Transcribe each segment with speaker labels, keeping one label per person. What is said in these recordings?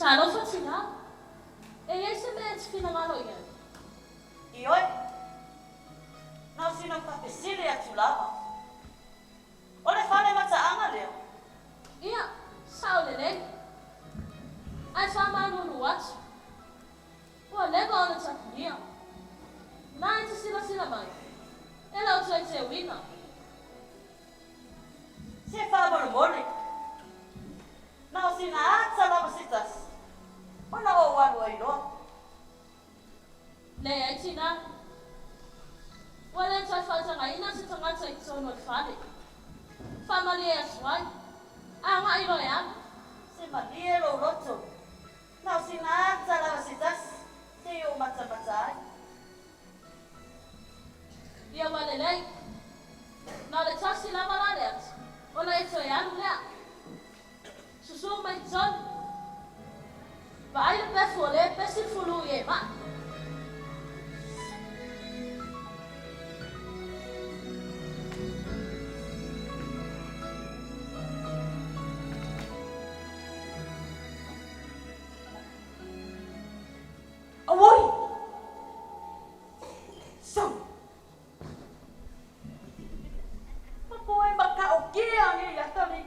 Speaker 1: Talo fatina. Ese me finangalo yan.
Speaker 2: Ioi, nau sino kapesile ya tulapa. Ole fale mataanga leo.
Speaker 1: Iya, sao lele. Ai sama nunu watch. Wa lego ona chakunia. Nai te sila mai. Ela o tse wina.
Speaker 2: Se fala no mole. Nau sina atsa lava sitas. Ona o wanu ai no.
Speaker 1: Le ai tina. Wale tsa falta ngai na se tanga tsa itsono fale. Family aswai. Anga ilo ya.
Speaker 2: Se malielo roto. Nau sina atsa lava sitas. Se yo mata.
Speaker 1: Ia wale lei. Na le tasi la malalet. Ona ito yan lea. Susu mai ton. Vai le pefole, pesi fulu ye ma.
Speaker 2: Awoi. So. Boy baka okia ni ya tali.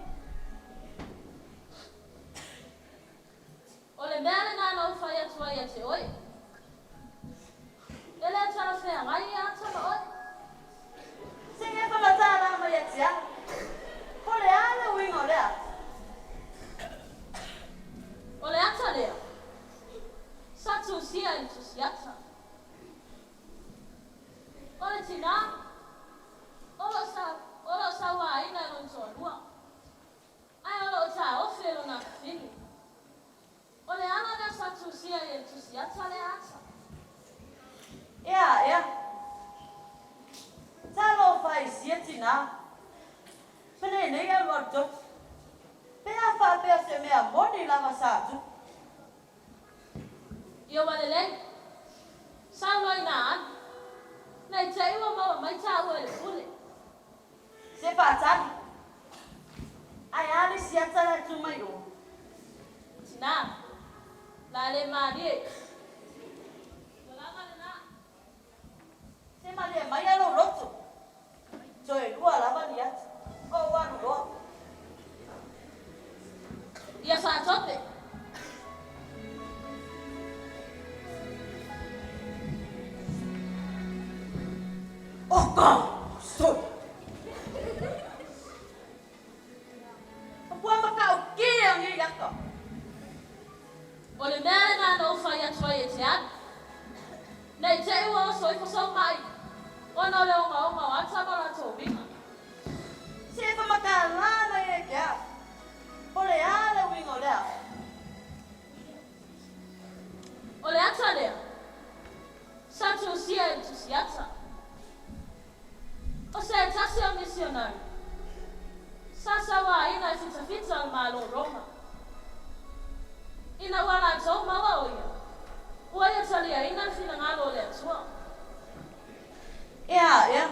Speaker 1: Ole mele na no faya tua ya te oi. Ele tara fe ngai ya tama oi.
Speaker 2: Singe pa matala ma ya tia. Ole ala wingo le.
Speaker 1: Ole ata le. Satu sia itu siata. Ole tina. Olo sa wa ina non so lua. Ai olo sa o felo na fili. Ole ana na satu sia itu siata le ata.
Speaker 2: Ya. Talo fai sietina. Pene ne ya roto. Pe a fa pe se me a moni la masatu.
Speaker 1: Yo walele. Sa loi na. Nei te iwa ma mai ta o le fule.
Speaker 2: Se patali. Ai ali siata la tumayo.
Speaker 1: Tina. La le mari. Wala ma na.
Speaker 2: Se male mai alo roto. Joy lua la vania. O wanu lo.
Speaker 1: Ia sa tope.
Speaker 2: Oka. So. Apa makau kia ni yakka.
Speaker 1: Ole mele na no faya tua ye te an. Nei te iwa o soi fa mai. Ona le o ma wa tama na to winga.
Speaker 2: Se fa makala na ye kia. Ole ala wingo le.
Speaker 1: Ole ata le. Satu sia itu siata. O se tasi o missionary. Sasa wa ina fita malo Roma. Ina wana zo mawa oya. Uaya talia ina fina ngalo le tua.
Speaker 2: Ya.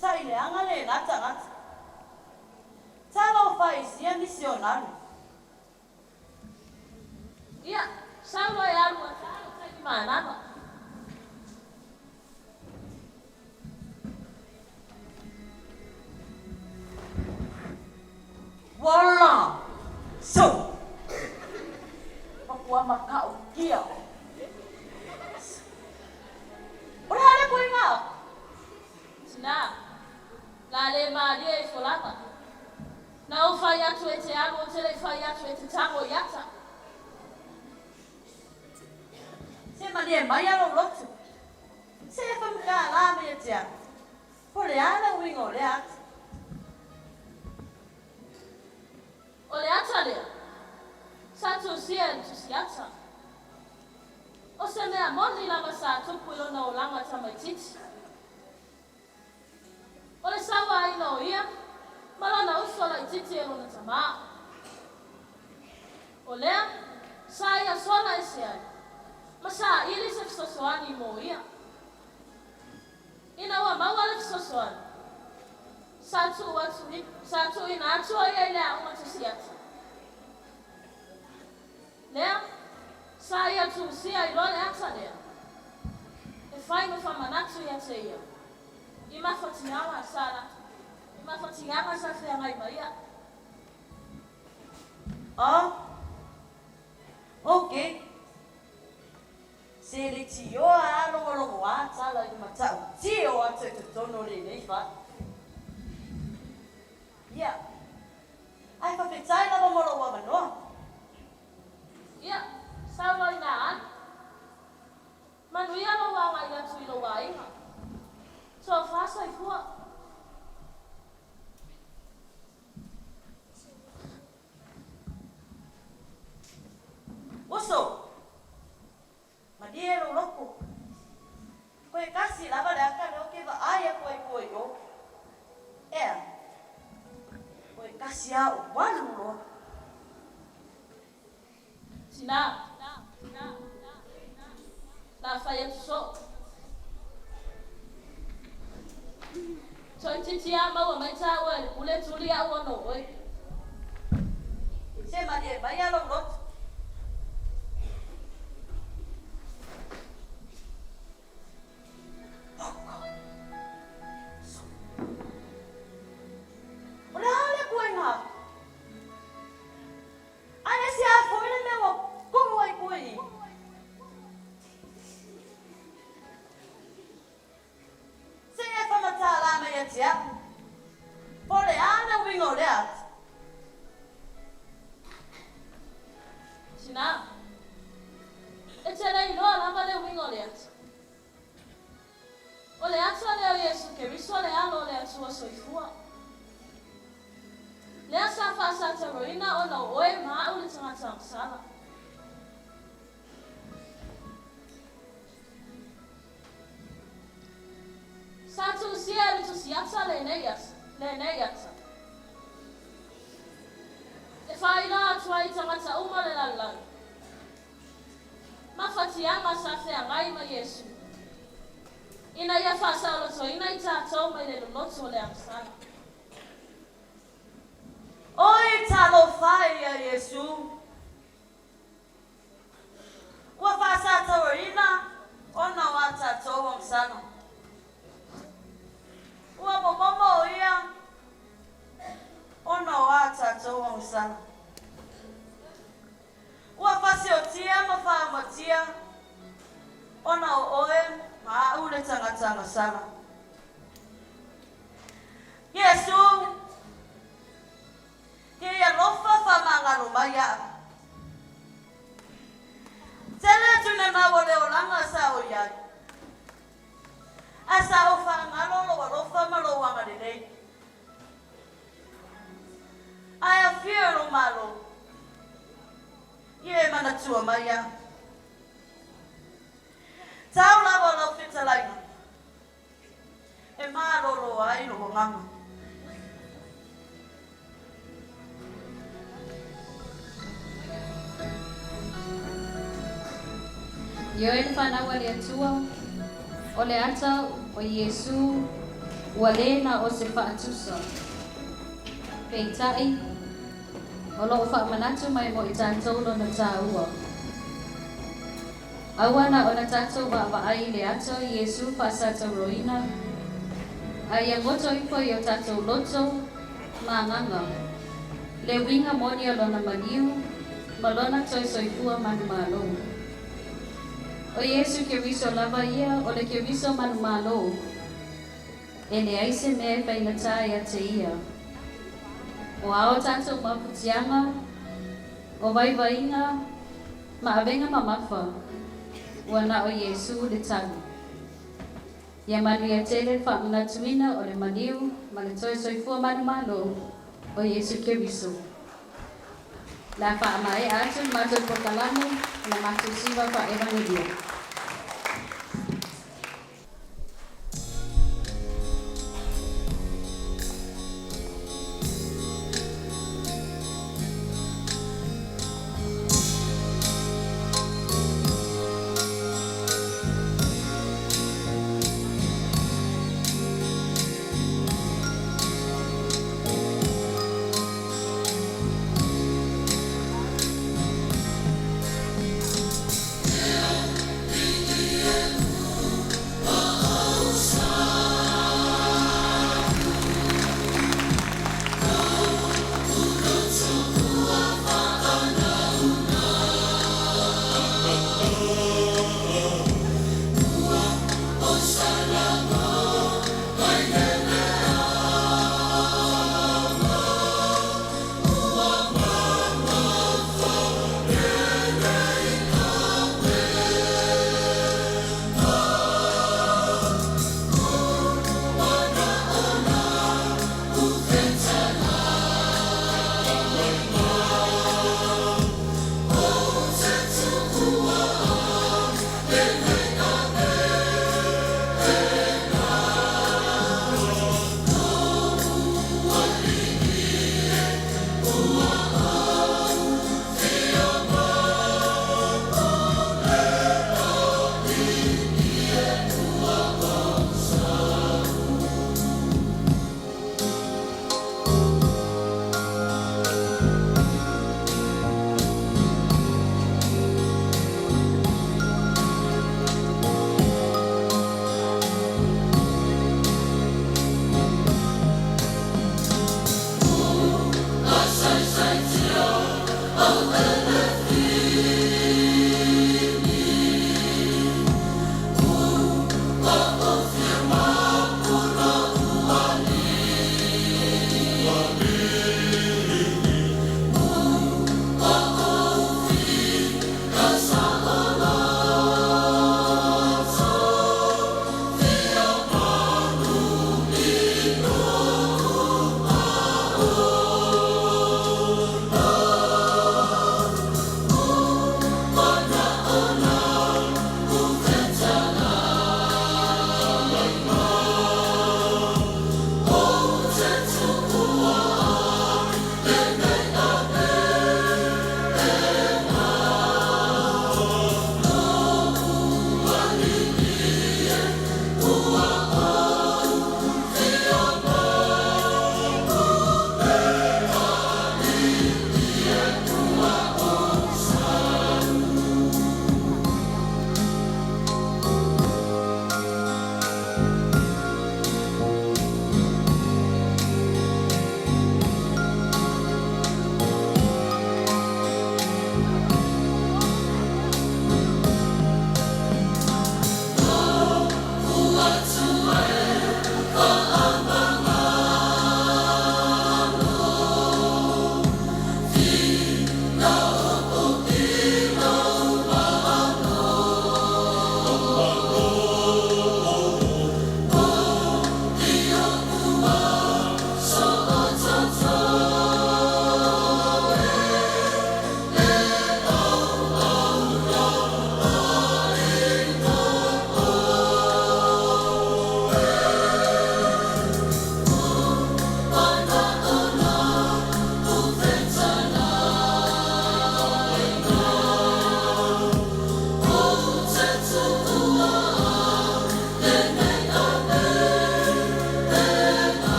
Speaker 2: Tai le angale ngata. Talo faisia misionario.
Speaker 1: Ia, sawa ya lu atalo tai mana.
Speaker 2: Wala. So. Papua makau kia. Ora ale kuinga.
Speaker 1: Sina. Lale malia ifolata. Na ufaya tu ete alo tele faya tu ete tango yata.
Speaker 2: Sema dia maya lo lotu. Sefa mga lama ya tia. Pole ana wingo le at.
Speaker 1: Ole atalea. Satu sia tu siata. O se mea moni lama sa tupu ilo na olanga tamaititi. Ole sawa ina o ia. Malana usola ititi ilo na tamaa. Olea, saya sola isiai. Masa ili se fisosoani mo ia. Ina wa mawala fisosoani. Satu ina atua ia ilea umatisiata. Lea, saya tu sia ilole ata lea. E fai no famanatu ya te ia. Ima fatianga sala. Ima fatianga sa fea ngai maia.
Speaker 2: Okay. Se le tio a lo wa sala i matau. Tio a te tono le nei fa. Ya. Ai fa fetai la mo lo wa no.
Speaker 1: Ia, sawa ina an. Manuia lo wa ngai atu ilo wa inga. So fasa i fua.
Speaker 2: Oso. Madiero loko. Koe kasi lava le aka leo ke va aia koe yo. Koe kasi a walu lo.
Speaker 1: Sina. La faya so. So titi ama wa maita wa ule tuli a wono oi.
Speaker 2: Se madie baya lo lo.
Speaker 1: Sina. Etele ilo alama le wingo le atu. Ole atu ale Yesu ke riso le alo le atu o soifua. Le asa fasa te roina o na oe maa ule tangata sala. Satu sia itu siasa le neyasa. E faila atua i tangata uma le lalang. Mafatianga sa fea ngai ma Yesu. Ina ia fasa loto ina i tātou mai le loto le amsana.
Speaker 2: Oi talo fai a Yesu. Ua fasa tawarina ona wa tātou amsana. Ua momomo ia ona wa tātou amsana. Ua fasi o tia ma wha ma tia ona o oe ma ule tangata sana. Yesu ke ia lofa whamangaro mai a. Tele tune mawole o langa sa o iai. Asa o whangaro lo wa lofa malo wanga rei. Ai a whia lo malo. Ie mana tua mai a. Tau lawa lau whitalaina. E malo lo ai lo nganga.
Speaker 3: Yo e whanawa le atua o le ata o Yesu ua lē na o se whaatusa. Peitai o loo whaamanatu mai mo I tātou lona tāua. Awana o na tātou wa'awa'ai le ata o Yesu whaasātou roina. Ai a ngoto ipo I o tātou loto manganga. Le winga moni o lona maniu malona toi soifua manu malo. O Yesu ke riso lava ia o le ke riso manu malo. E le aise me whainata ia te ia. O ao tātou maputianga, o vaivainga, maavenga mamafa, ua na o Yesu le tangu. Ia manu ia tele whaamnatuina o le maniu, ma le toi soifua manu malo, o Yesu ke riso. La whaamai atu mātou pokalanu, na mātou siwa wha evangelia.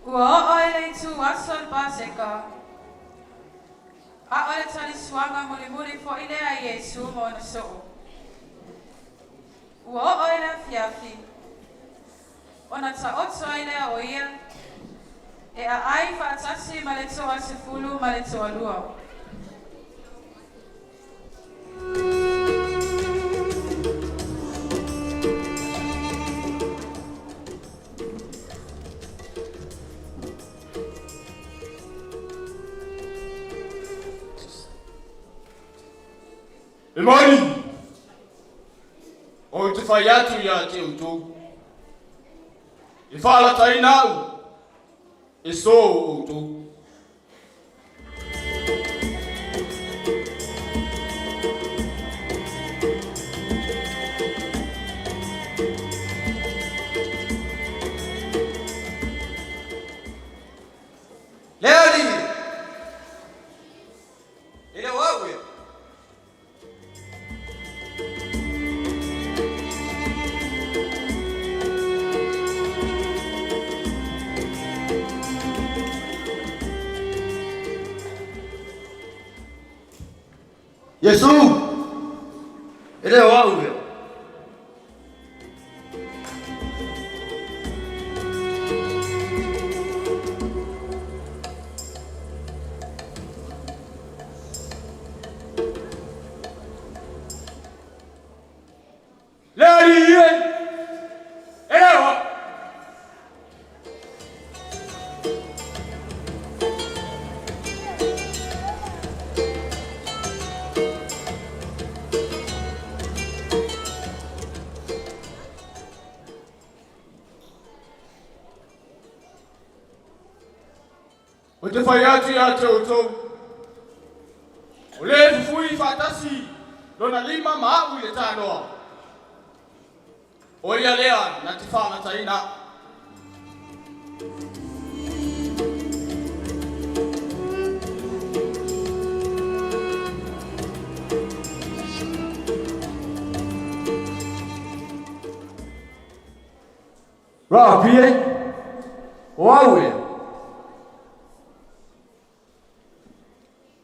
Speaker 4: Ua oile tu asol paseka. A ole tali suanga muli fo ile a Yesu mo na so. Ua oile fiafi. Ona ta otso ile a oia. E a ai fa atasi maleto a sefulu maleto a lua.
Speaker 5: Imani, o te whai atu ia te utou. I whaala tai nau, e so o utou.
Speaker 6: Leoni! Ele é o água. Yesu! Ele é o água.
Speaker 5: O te whai atu ia te utou. O le fui whatasi, lona lima maau i le tānoa. O ia lea na te whāngataina.
Speaker 6: Rā pie, o aue.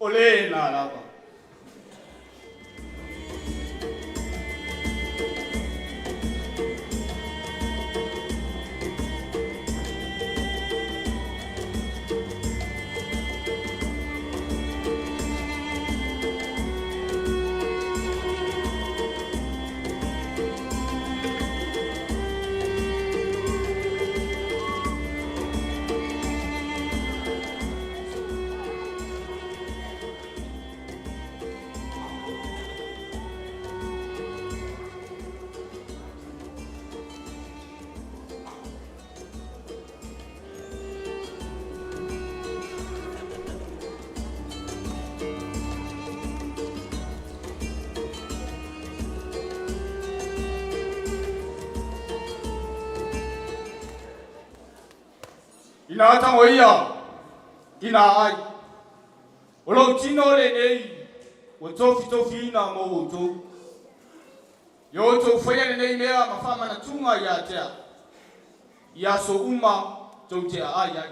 Speaker 5: O le nā rapa. Ina tango ia, ina ai. O lau tino le nei, o tofi ina mo o tō. Yo tō whaia nei mea ma whamana tunga ia tea. Ia so uma tō te ai ai.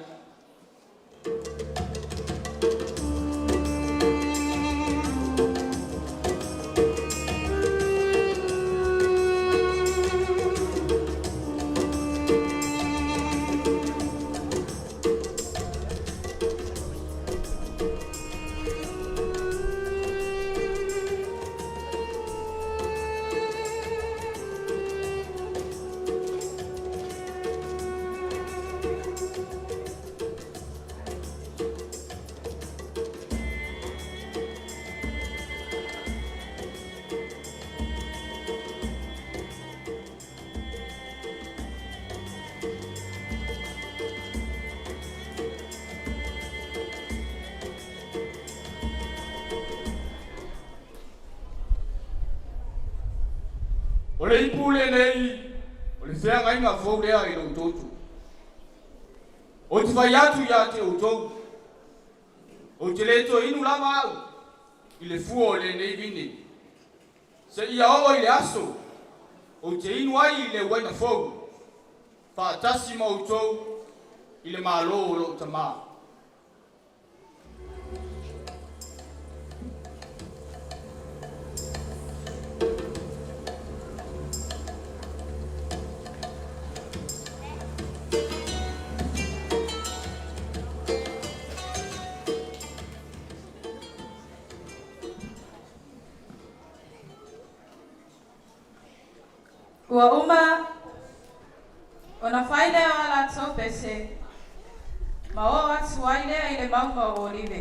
Speaker 5: O le ipule nei, o le whea ngai ngā whau rea i rau tōtu. O te whai atu ia te o tōu. O te leto inu lama au, i le fua o le nei vini. Se ia oa i le aso, o te inu ai i le waina whau. Whaatasi ma o tōu, ile malo lo tama
Speaker 4: Ua uma ona faile ala topese ma o atu waile ile mauma o olive.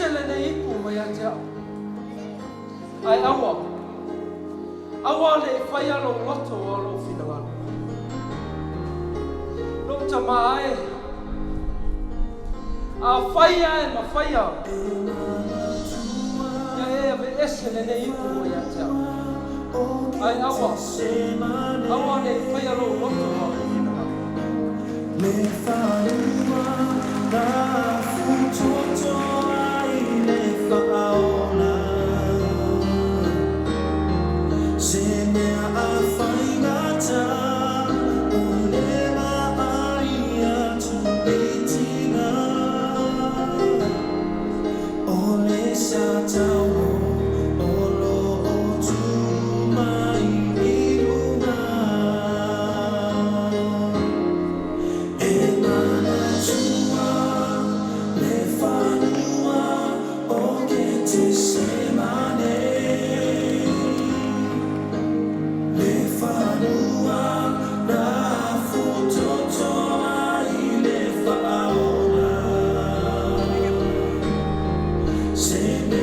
Speaker 7: esele ne ipu mai atea. Ai awa. Awa le whai alo loto o alo whinawa. Lota mai. A whai ai ma whai au. Ia e ave esele ne ipu mai atea. Ai awa. Awa le whai alo loto o alo whinawa.
Speaker 8: Le whanua na futoto ai le whaona. Se mea a whaingata o le maai atu eitinga. O le satau o lo o tu mai i lunga. Se me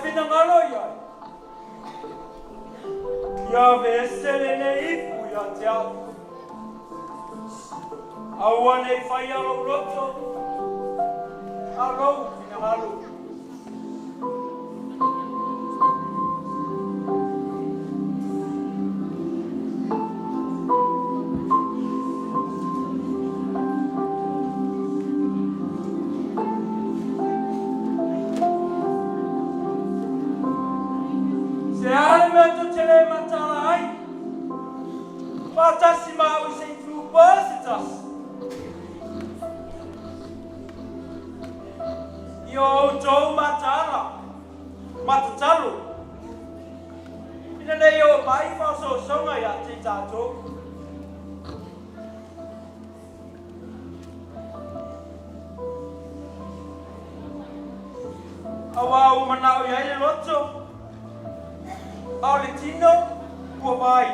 Speaker 7: fina ngalo ya. Ya vesele ne ipu ya tia. Awane faya lo loto. Alo fina ngalo. Patasi mau sei flubasitas. Yo Joe Matara, Matalo. Ina ne yo mai fa so songa ya te tato. Awau manau ya ile loto. Aulitino, ko vai.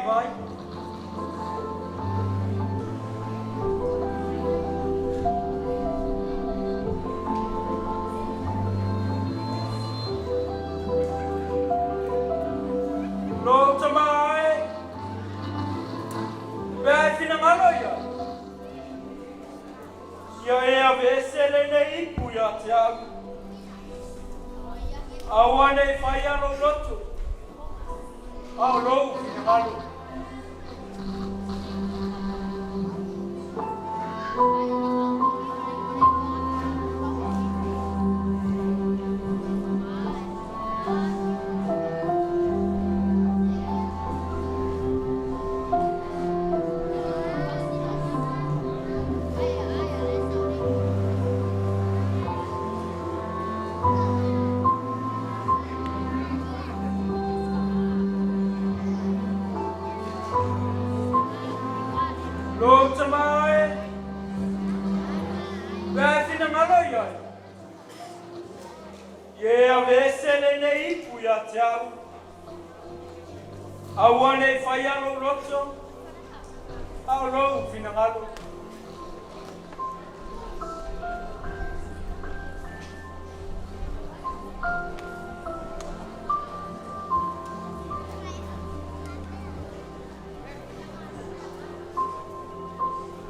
Speaker 7: Awane faya lo loto. Alo, alo. Awane faya lo loto. Alo finangalo.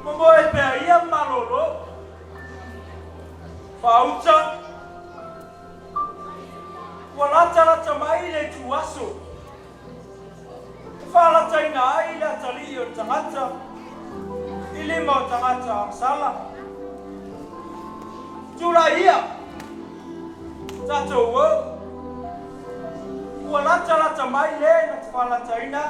Speaker 7: Momoe pe ia malolo. Fauta. Wala tala mai le tuaso. Fala taina ila talio tangata. Ile mo tangata sala. Tula ia. Tato wo. Wala tala mai le na fala taina.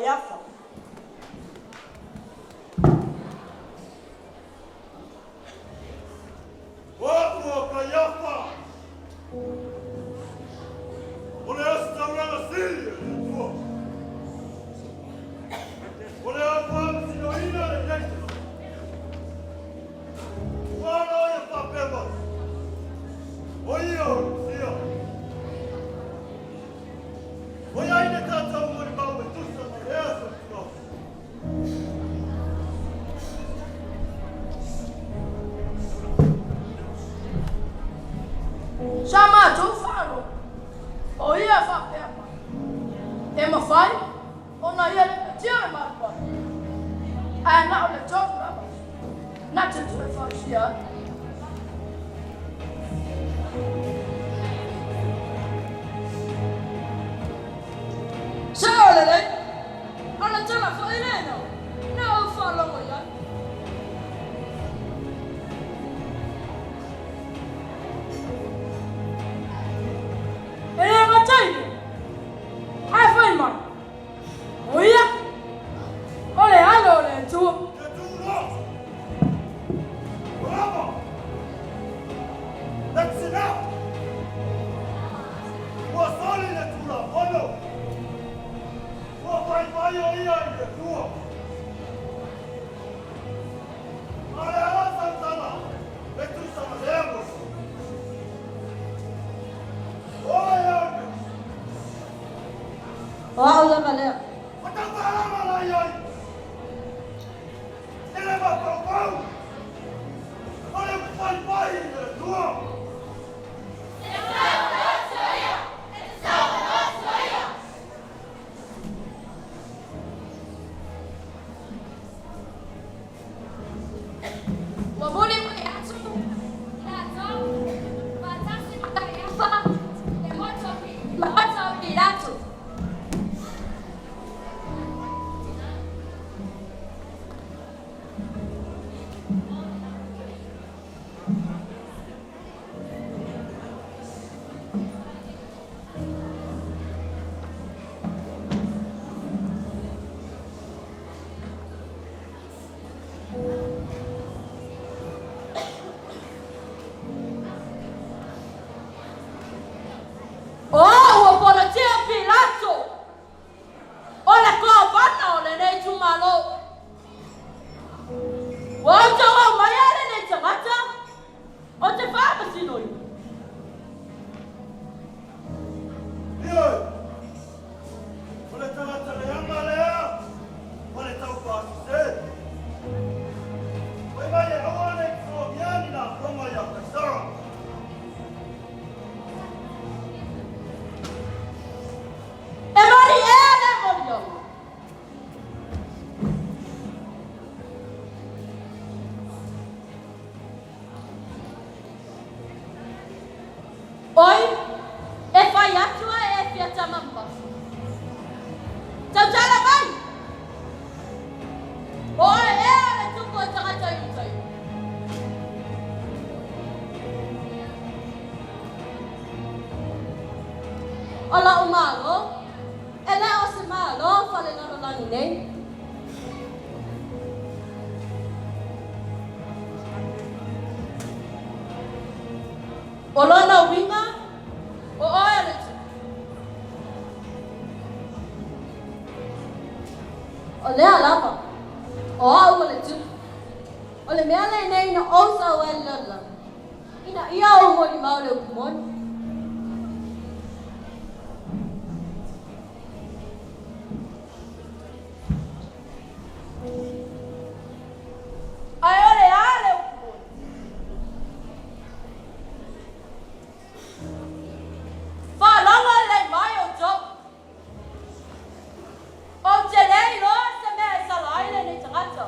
Speaker 2: yafa.
Speaker 7: Watu wa Kayafa unaestaurana siri kwa unaokuwa msinoina na jeshi wana ya papema oyo sio oya ine tata umuri bawe tusa na yesu sio
Speaker 9: Chama tu faro. Oia fa pema. Ema fai. Ona ia le tira marpa. Ai na le top raba. Na te tu fa sia.
Speaker 1: Sure, le. Ona tala fa ileno. No fa longo ya.
Speaker 9: Ele matai. Ai fai mar. Oia. Ole alo le tu.
Speaker 7: Bravo! That's enough! Wasali na tula, ono! Wapaipayo iya ile kuwa! Ale ala sana, betusa mademo! Oya!
Speaker 1: Wala kale.
Speaker 7: Watapalama la yai! Ele va propão! Olha o pai ile kuwa!
Speaker 9: Wabone kwa yatu. Yato. Batasi makayafa. Emoto pi. Mahoto Pilato.
Speaker 1: Oh, wapolotia Pilato. Ole ko bana ole ne tumalo. Wacha wa mayale ne tamata. Ote fama sinoi.
Speaker 7: Iyo! Wale tawata le yamba lea! Wale taupa asise! Webaye awane kufogiani na koma ya kasara!
Speaker 1: Emari ele morio. Oi, e fai atua e fiata mamma. Tawtala bai. Oi, ele tu ko tangata yutai. Ola umalo. Ele o se malo fale no lani nei. Olona winga o oele. Ole alapa. O ole tu. Ole me ale nei no osa o elala. Ina ia o mori maule o kumoni.
Speaker 9: Ai ole ale.
Speaker 1: Fa longa le mai o jo. O te lei lo se me salai le nei tagata.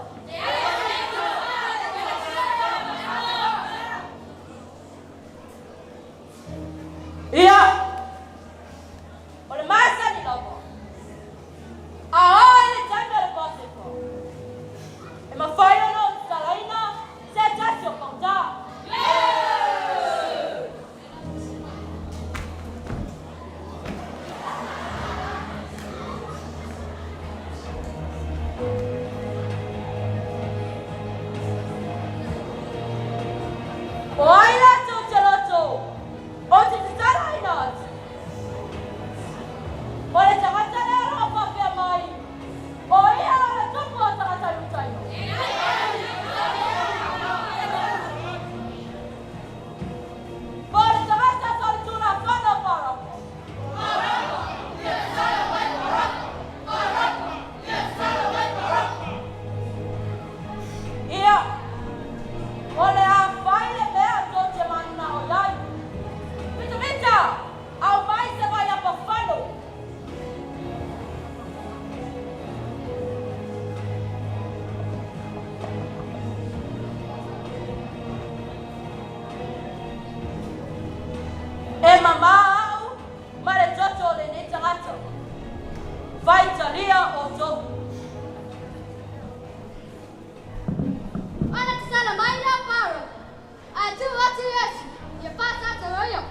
Speaker 2: vai talia o to.
Speaker 1: Ana tsala mai na paro. Atu atu yes. Ye pasa taroyo.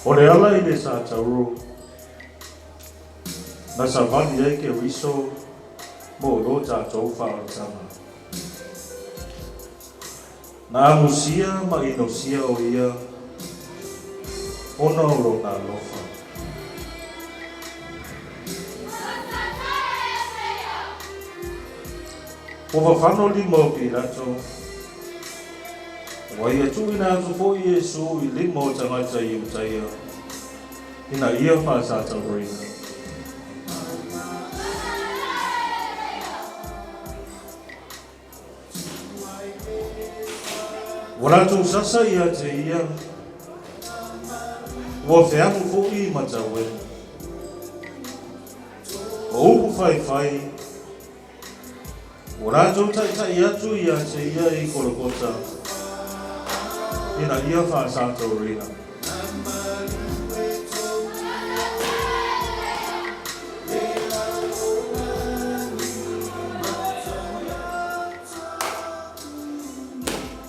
Speaker 7: Ole ala ile sa tauro. Na sa vali ai ke riso mo lo ta tofa o sama. Na musia ma inosia o ia ona oro na lofa. O whawhano limo ki rato. Wai atu ina atu fo Yesu i limo tangata i utaia. Ina ia whaasata roina. Warato sasa ia te ia. Wa feamu fo i matawe. O upu whai. Warato tai atu ia te ia i Kolokota. Ina ia whaasata roina.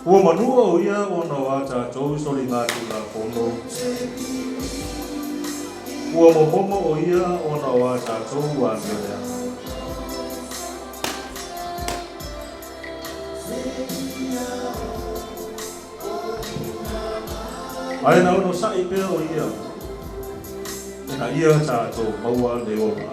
Speaker 7: Ua manua o ia o na wata tau soli ngāti la kono. Ua momomo o ia o na wata tau wāngia. Ai na ono sa ipea o ia. Ina ia tātou maua le ora.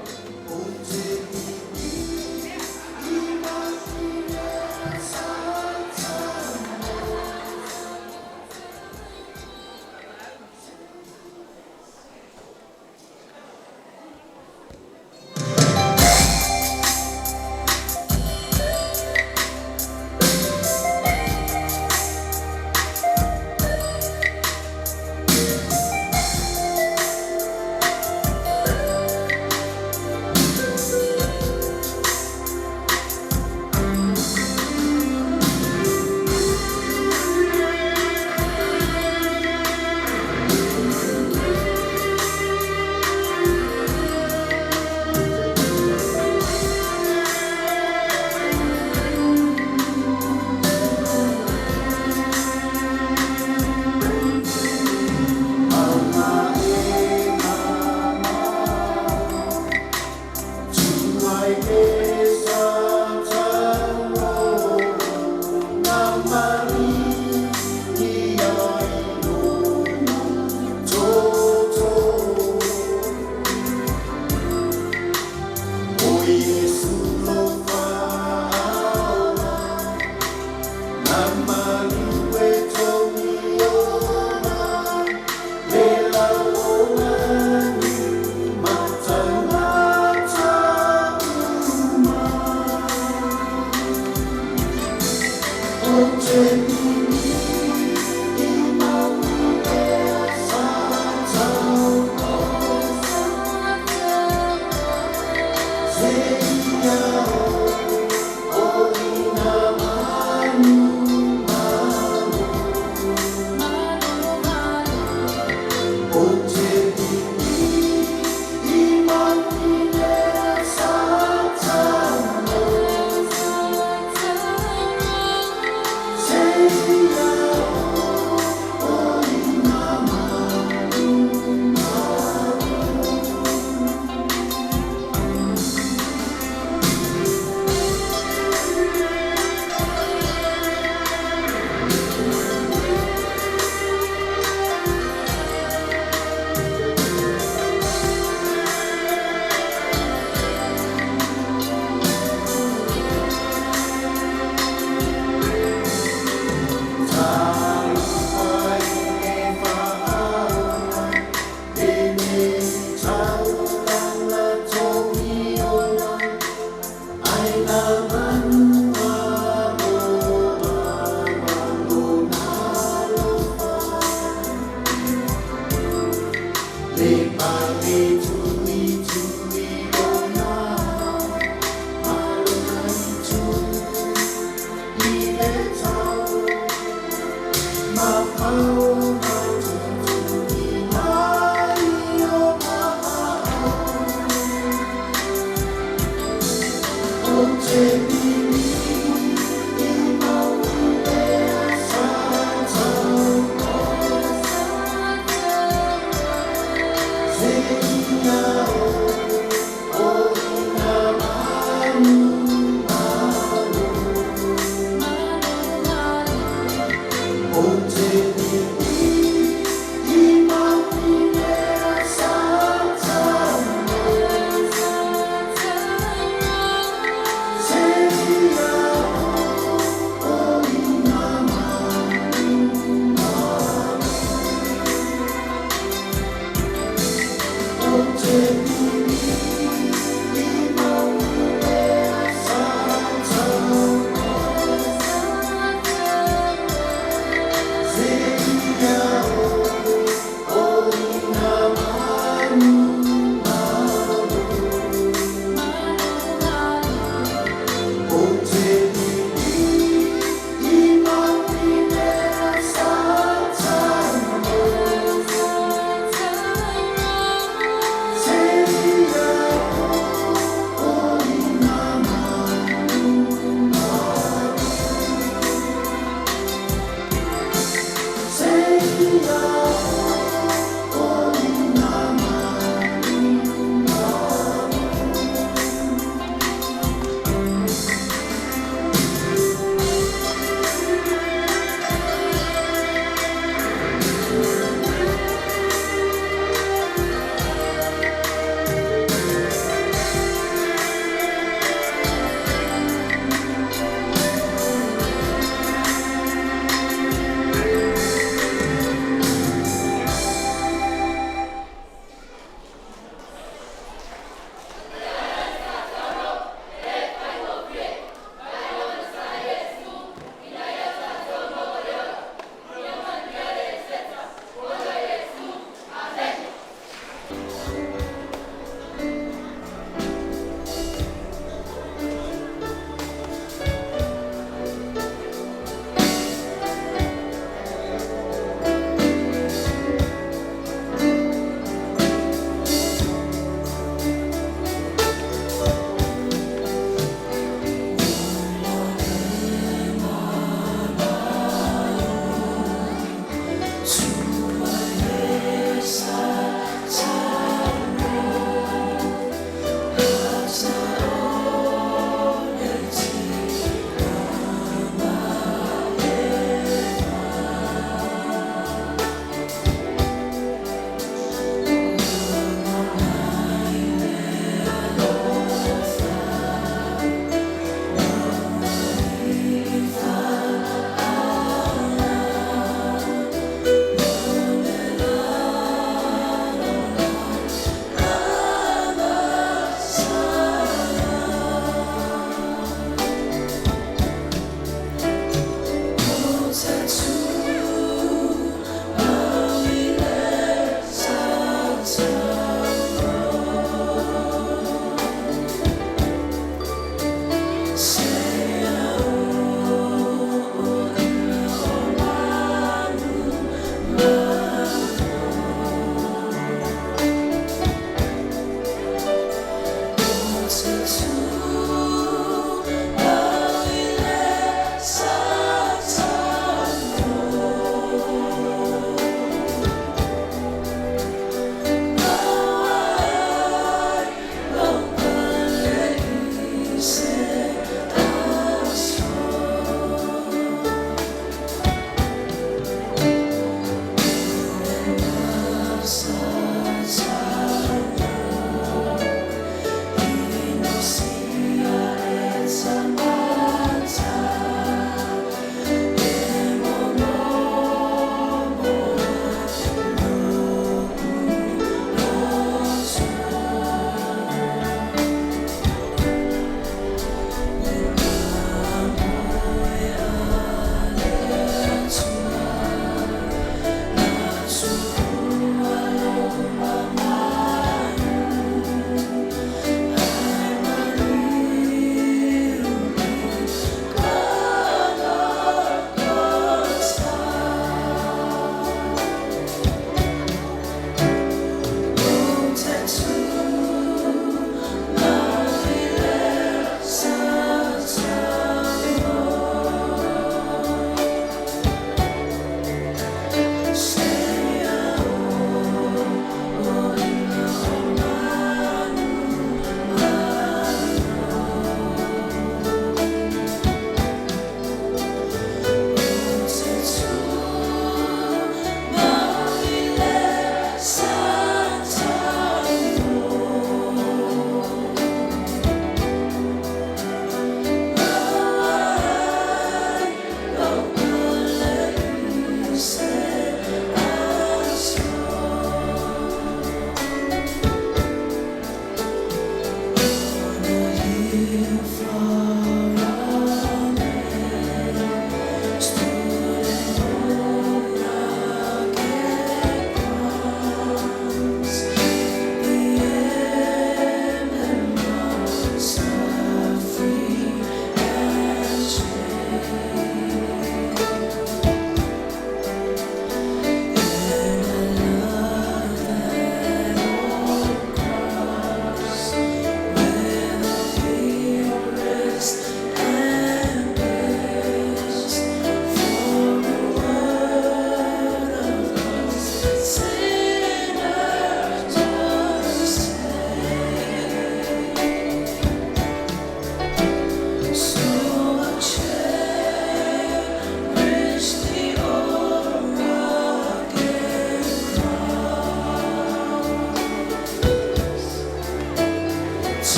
Speaker 8: Say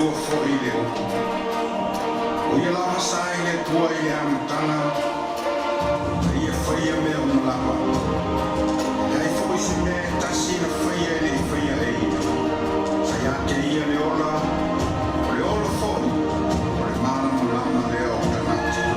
Speaker 10: tua fori leo. O ia lava sai le tua ia amtana. Ia whaia mea o lava. Ai foi se me tasi na whaia le whaia e ina. Sai ake ia le ola. O le ola fori. O le mana mulama leo tanati.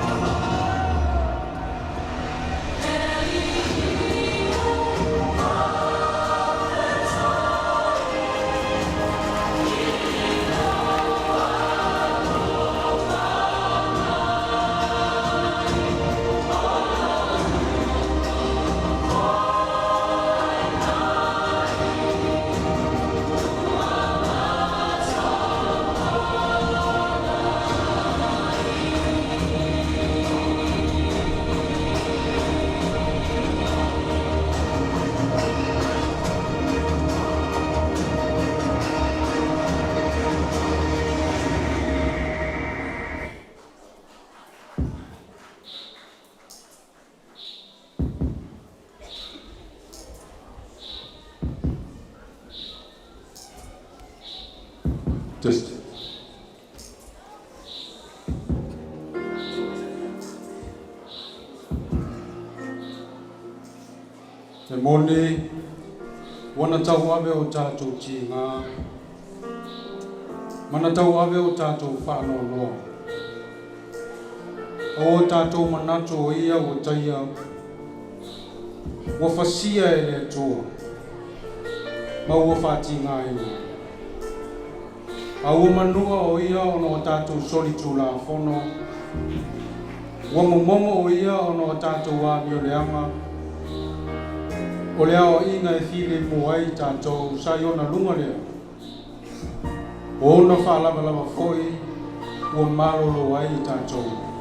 Speaker 11: Just te mone wana tau ave o tātou tīngā mana tau ave o tātou whānoa o tātou manato o ia o taia wa whasia e le toa ma ua whātinga e ngā a ua manua o ia ono o tātou soli tū la whono. Ua momongo o ia ono o tātou wāmi o leanga. O lea o inga e while mo ai tātou sai ona lunga lea. O ona whālama lama whoi ua marolo ai tātou.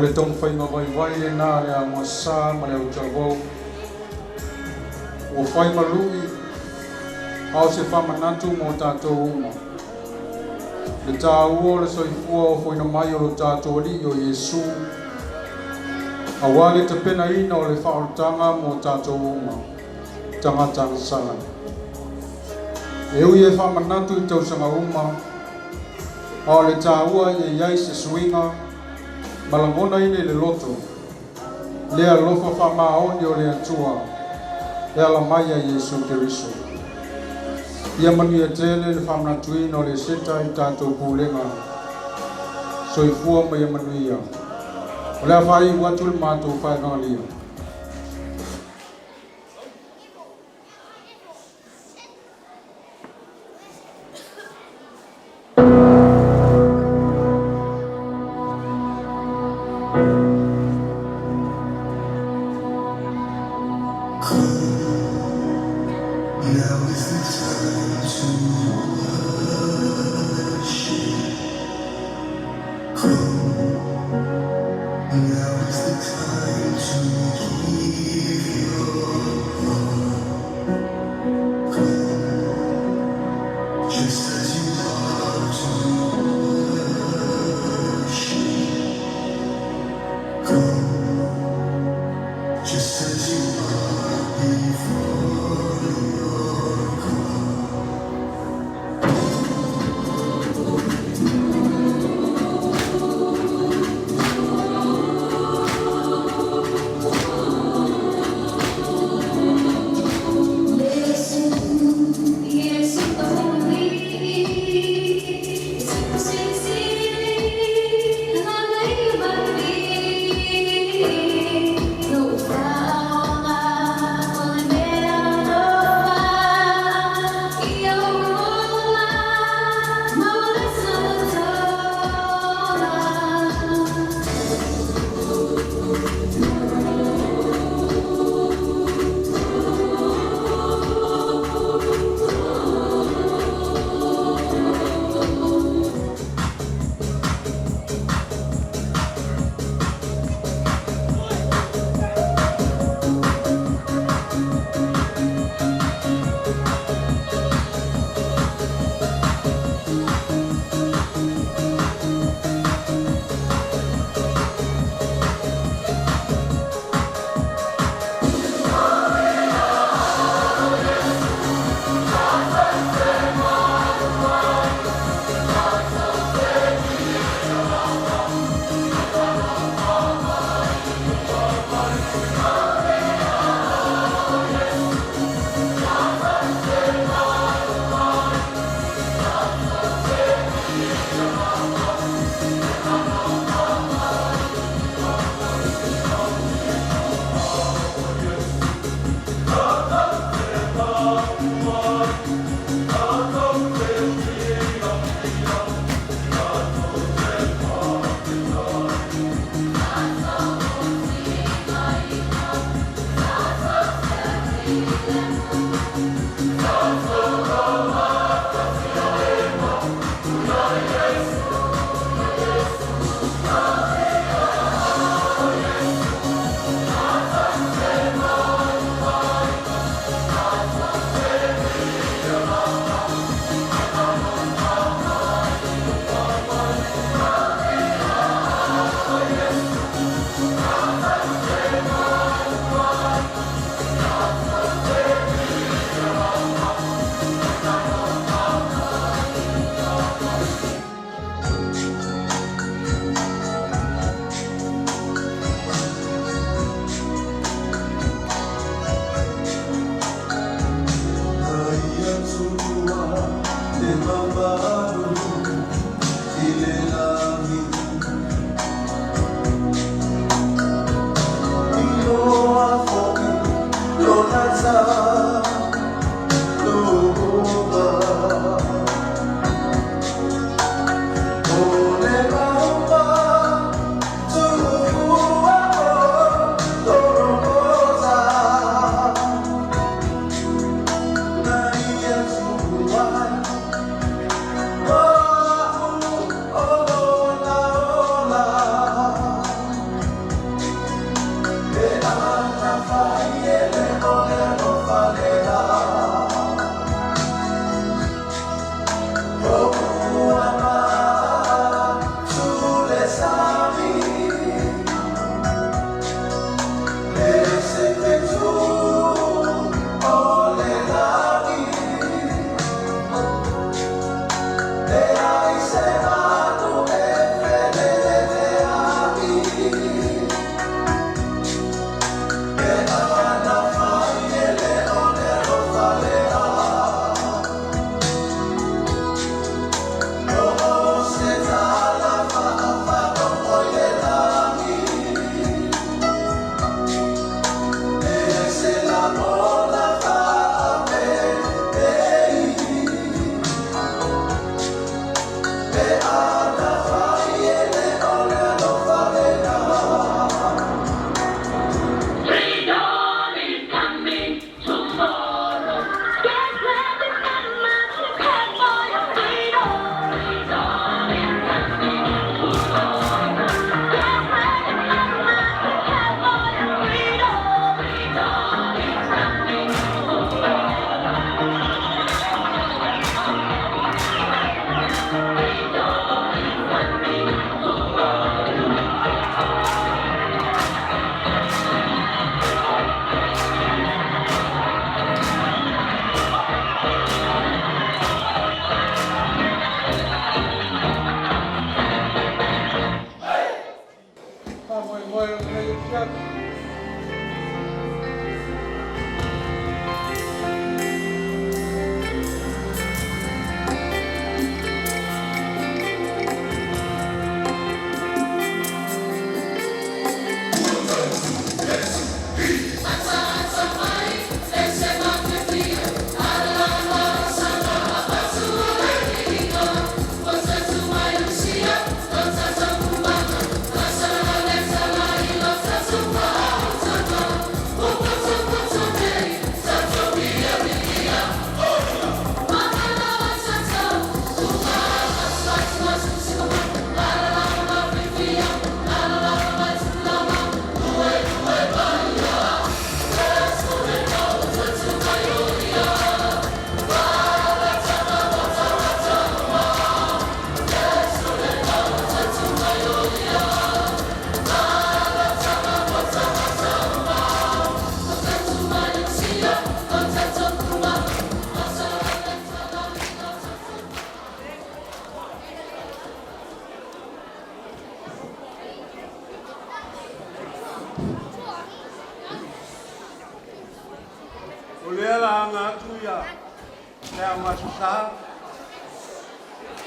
Speaker 11: le tong whainga vai le nā rea ngā sā ma le au tarawau. O whai malui au se whamanatu mō tātou uma. Le tā ua le soifua o whaina mai o lo tātou li o Yesu. A wale te pena ina o le whaorotanga mō tātou uma. Tangata sala. E ui e whamanatu i tausanga uma. A le tā ua i e iai se suinga. Malangona ine le loto. Lea lofa whamaoni o le atua. E ala mai a Yesu Keriso. Ia manu e tele le whamanatuina o le seta i tātou pūlenga. Soifua mai a manu ia. O lea whai watu le mātou whaengalia.
Speaker 12: No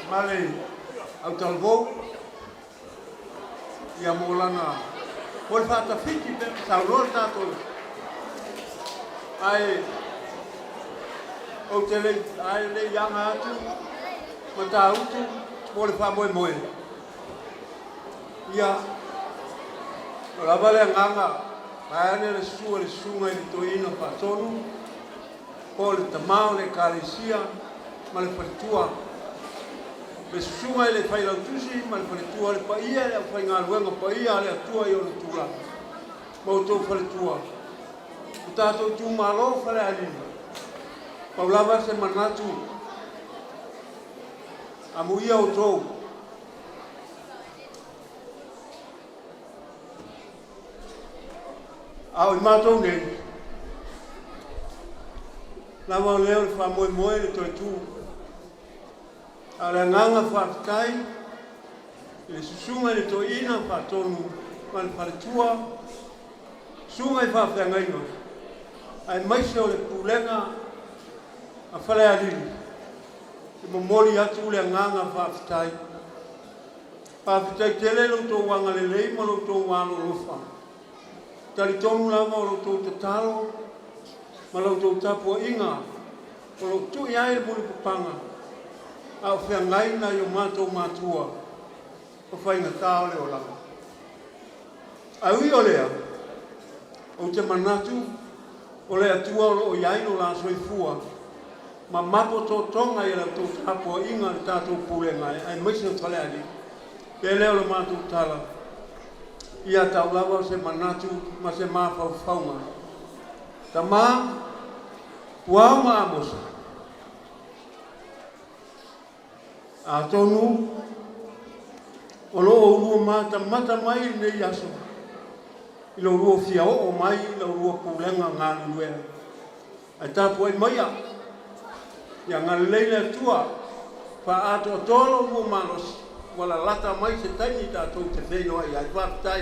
Speaker 12: Male au talvo ia molana por fata fiti pe saulor tato ai o tele ai le yanga tu mata utu por fa moi ia la vale nganga ai ne le sunga i toina pa tonu por tamau le kalisia mal pertua Besunga le fai la tusi, ma le fai tua le paia, le fai ngā luenga paia, le atua i o le tura. Mau tō fai tua. O tātou tū malo fai alima. Paulava se manatu. A muia o tō. Au i mātou nei. Lava leo le wha moe le toi tū. Ala nganga whakatai, le susunga le toina whatonu, man wharetua, sunga i whawhiangai no. Ai maise o le pūlenga a whale aliri. I momori atu le nganga whakatai. Whakatai tele lo tō wanga le leima lo tō wano lofa. Tari tonu lama o lo tō tatalo, ma lo tō tapua inga, o lo tū iai le muli pupanga. Au whiangai na yo mātou mātua, o whainga tāo leo langa. Au i o lea, o te manatu, o lea tua o iaino la soifua, ma mapo tō tonga i la tō tāpua inga le tātou pūlenga, ai maise o tale ali, pe leo le mātou tala. ia tau lava o se manatu ma se mawhauwhaunga. Ta mā, wau ma amosa. A tonu, o loo urua mata mata mai nei aso. I lo urua fia o mai, i lo urua kulenga ngā luea. Ai tāpu ai maia, ia ngā leile tua, pa ato tolo mua manos, wala lata mai se taini tātou te whenua i ai whaptai.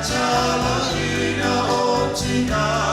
Speaker 8: Chala ina otina